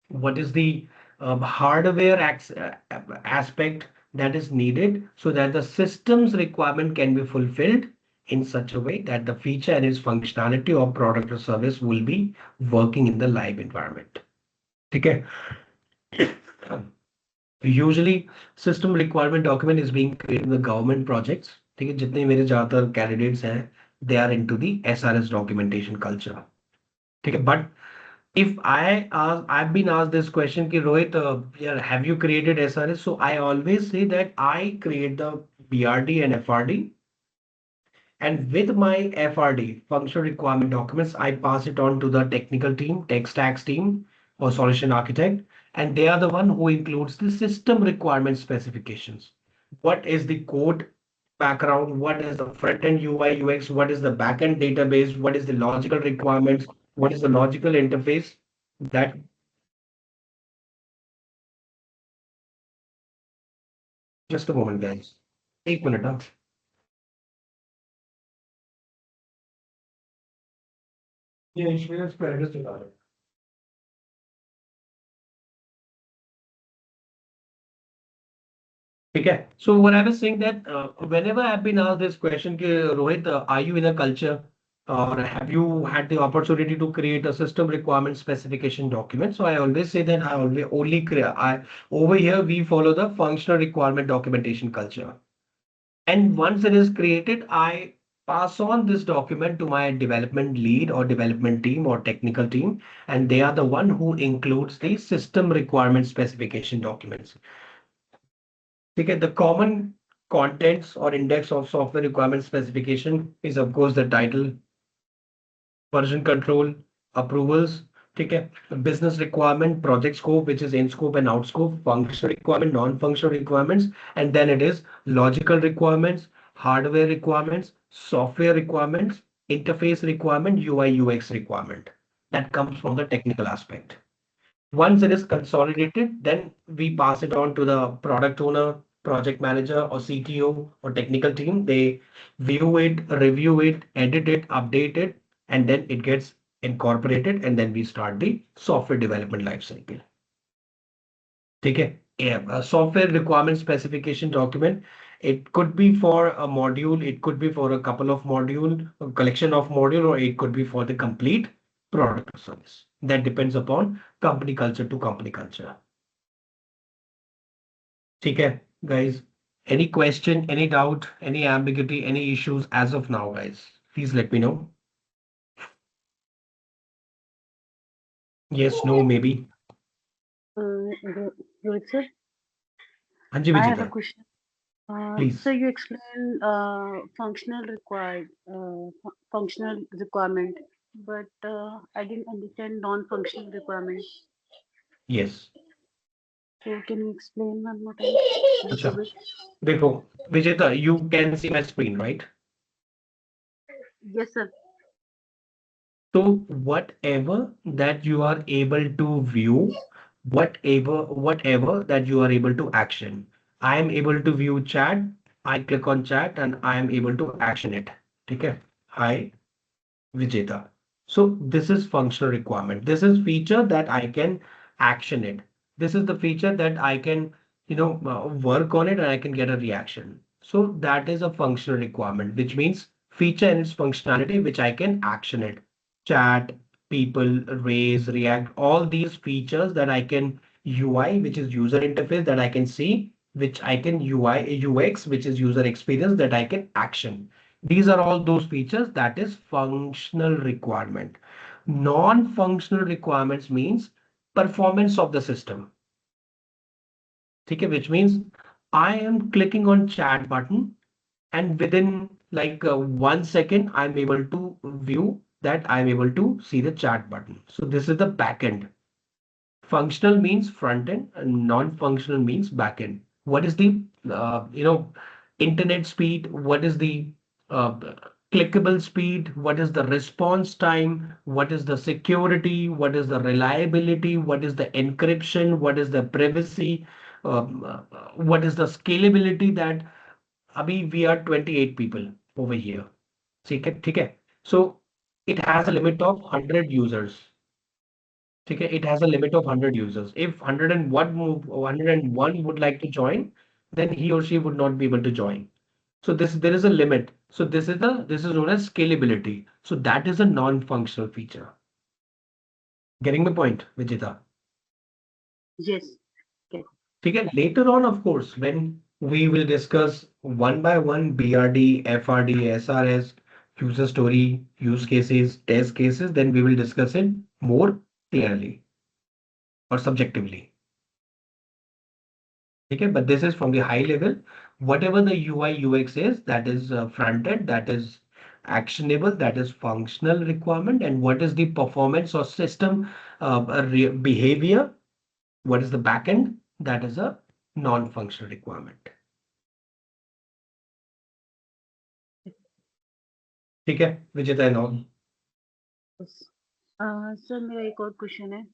what is the hardware aspect that is needed so that the system's requirement can be fulfilled in such a way that the feature and its functionality or product or service will be working in the live environment. Okay. Usually system requirement document is being created in the government projects. ठीक है, जितने मेरे ज्यादातर candidates हैं, they are into the SRS documentation culture. ठीक है, but if I've been asked this question कि Rohit, yeah, have you created SRS? So I always say that I create the BRD and FRD, and with my FRD, functional requirement documents, I pass it on to the technical team, tech stacks team, or solution architect, and they are the one who includes the system requirement specifications. What is the code background? What is the front-end UI UX? What is the backend database? What is the logical requirements? What is the logical interface? That just a moment, guys. 1 minute. Huh? Yeah, insurance credit is okay. So what I was saying that whenever I've been asked this question, कि, Rohit, are you in a culture or have you had the opportunity to create a system requirement specification document? So I always say that I always only create. I over here we follow the functional requirement documentation culture. And once it is created, I pass on this document to my development lead or development team or technical team, and they are the one who includes the system requirement specification documents. Okay, the common contents or index of software requirement specification is of course the title, version control, approvals, ठीक है, business requirement, project scope, which is in scope and out scope, functional requirement, non-functional requirements, and then it is logical requirements, hardware requirements, software requirements, interface requirement, UI UX requirement. That comes from the technical aspect. Once it is consolidated, then we pass it on to the product owner, project manager, or CTO or technical team. They view it, review it, edit it, update it, and then it gets incorporated, and then we start the software development lifecycle. Okay, yeah, a software requirement specification document. It could be for a module, it could be for a couple of module, a collection of module, or it could be for the complete product or service. That depends upon company culture to company culture. Okay, guys. Any question, any doubt, any ambiguity, any issues as of now, guys? Please let me know. Yes, no, maybe. Rohit sir, Anji I have a Vijita, question. please. So you explained functional requirement, but I didn't understand non-functional requirement. Yes. So can you explain one more time? Acha. Little bit? Dekho, Vijita, you can see my screen, right? Yes, sir. So whatever that you are able to view, whatever that you are able to action. I am able to view chat. I click on chat and I am able to action it. Okay. Hi, Vijeta. So this is functional requirement. This is feature that I can action it. This is the feature that I can, work on it and I can get a reaction. So that is a functional requirement, which means feature and its functionality, which I can action it. Chat, people, raise, react, all these features that I can UI, which is user interface that I can see, which I can UI, UX, which is user experience that I can action. These are all those features that is functional requirement. Non-functional requirements means performance of the system. Okay, which means I am clicking on chat button and within like 1 second, I'm able to view that I'm able to see the chat button. So this is the backend. Functional means front end and non-functional means back end. What is the internet speed? What is the uh, clickable speed? What is the response time? What is the security? What is the reliability? What is the encryption? What is the privacy? What is the scalability that अभी we are 28 people over here. ठीक है. So it has a limit of 100 users. Okay, it has a limit of 100 users. If 101 would like to join, then he or she would not be able to join. So there is a limit. So this is known as scalability. So that is a non-functional feature. Getting the point, Vijita? Yes. Okay. Okay, later on, of course, when we will discuss one by one BRD, FRD, SRS, user story, use cases, test cases, then we will discuss it more clearly or subjectively. Okay, but this is from the high level. Whatever the UI UX is, that is front end, that is actionable, that is functional requirement, and what is the performance or system behavior, what is the back end, that is a non-functional requirement. ठीक है विजेता and all sir मेरा एक और question है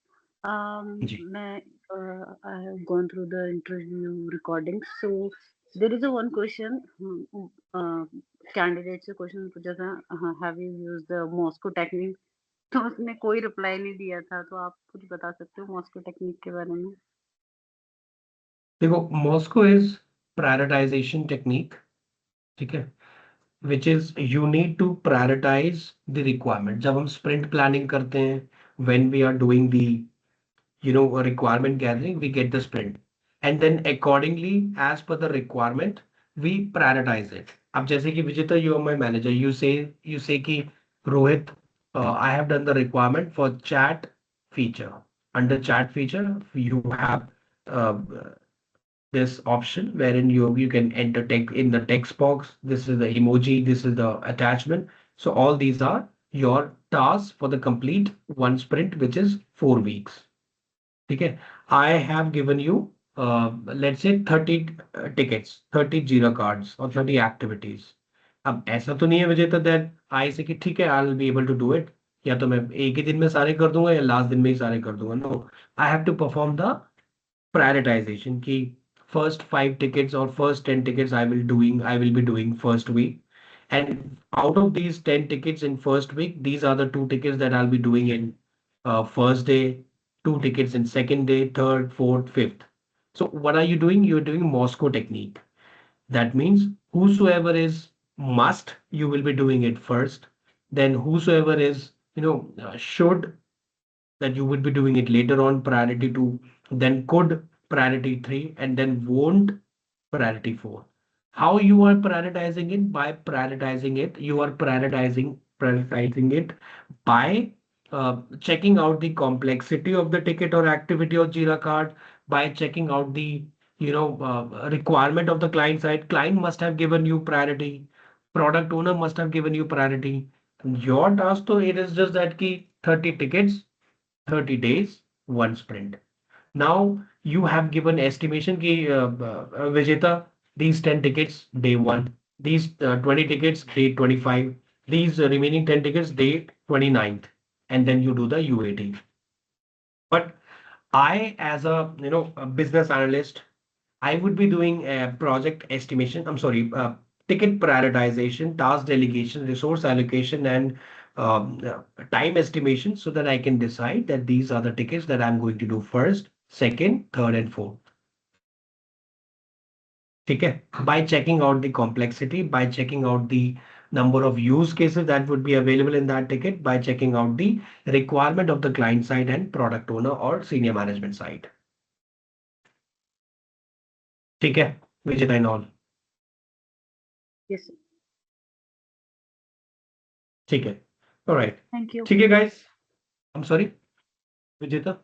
जी मैं I have gone through the interview recordings. So there is a one question candidate से question पूछा था, have you used the Moscow technique? तो उसने कोई रिप्लाई नहीं दिया था, तो आप कुछ बता सकते हो मॉस्को टेक्निक के बारे में? देखो मॉस्को इज प्रायोरिटाइजेशन टेक्निक, ठीक है, which is you need to prioritize the requirement. जब हम sprint planning करते हैं, when we are doing the requirement gathering, we get the sprint, and then accordingly as per the requirement we prioritize it. अब जैसे कि विजेता, you are my manager, you say कि Rohit, I have done the requirement for chat feature. Under chat feature, you have uh, this option wherein you can enter text in the text box. This is the emoji, this is the attachment. So all these are your tasks for the complete one sprint, which is 4 weeks. Okay, I have given you let's say 30 tickets, 30 Jira cards or 30 activities. अब ऐसा तो नहीं है विजेता that I say कि ठीक है I will be able to do it, या तो मैं एक ही दिन में सारे कर दूंगा या लास्ट दिन में ही सारे कर दूंगा. No, I have to perform the prioritization ki first 5 tickets or first 10 tickets I will be doing first week, and out of these 10 tickets in first week, these are the 2 tickets that I'll be doing in first day, 2 tickets in second day, third, fourth, fifth. So what are you doing? You're doing Moscow technique. That means whosoever is must, you will be doing it first. Then whosoever is, should, that you would be doing it later on, priority 2, then could, priority 3, and then won't, priority 4. How you are prioritizing it? By prioritizing it, you are prioritizing it by checking out the complexity of the ticket or activity or Jira card, by checking out the requirement of the client side. Client must have given you priority. Product owner must have given you priority. Your task, though, it is just that key 30 tickets, 30 days, one sprint. Now you have given estimation ki Vijeta, these 10 tickets, day one, these 20 tickets, day 25, these remaining 10 tickets, day 29th, and then you do the UAT. But I, as a business analyst, I would be doing a project estimation. I'm sorry, ticket prioritization, task delegation, resource allocation, and time estimation, so that I can decide that these are the tickets that I'm going to do first, second, third, and fourth. Okay. By checking out the complexity, by checking out the number of use cases that would be available in that ticket, by checking out the requirement of the client side and product owner or senior management side. ठीक है विजेता and all. Yes, sir. ठीक है. All right. Thank you. ठीक है guys. I'm sorry. विजेता.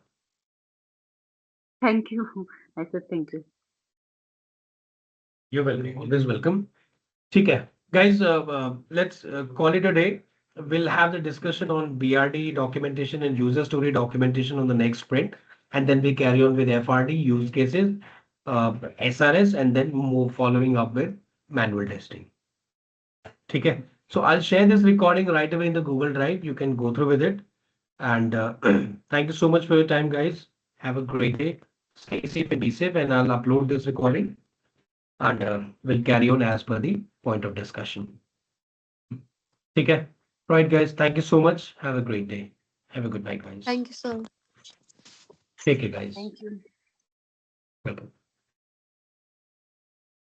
Thank you. I said thank you. You're welcome. Always welcome. ठीक है. Guys, let's call it a day. We'll have the discussion on BRD documentation and user story documentation on the next sprint, and then we carry on with FRD use cases, SRS, and then move following up with manual testing. ठीक है. So I'll share this recording right away in the Google Drive. You can go through with it. And thank you so much for your time, guys. Have a great day. Stay safe and be safe. And I'll upload this recording, and we'll carry on as per the point of discussion. Okay. Right, guys. Thank you so much. Have a great day. Have a good night, guys. Thank you, sir. Take care, guys. Thank you. Welcome.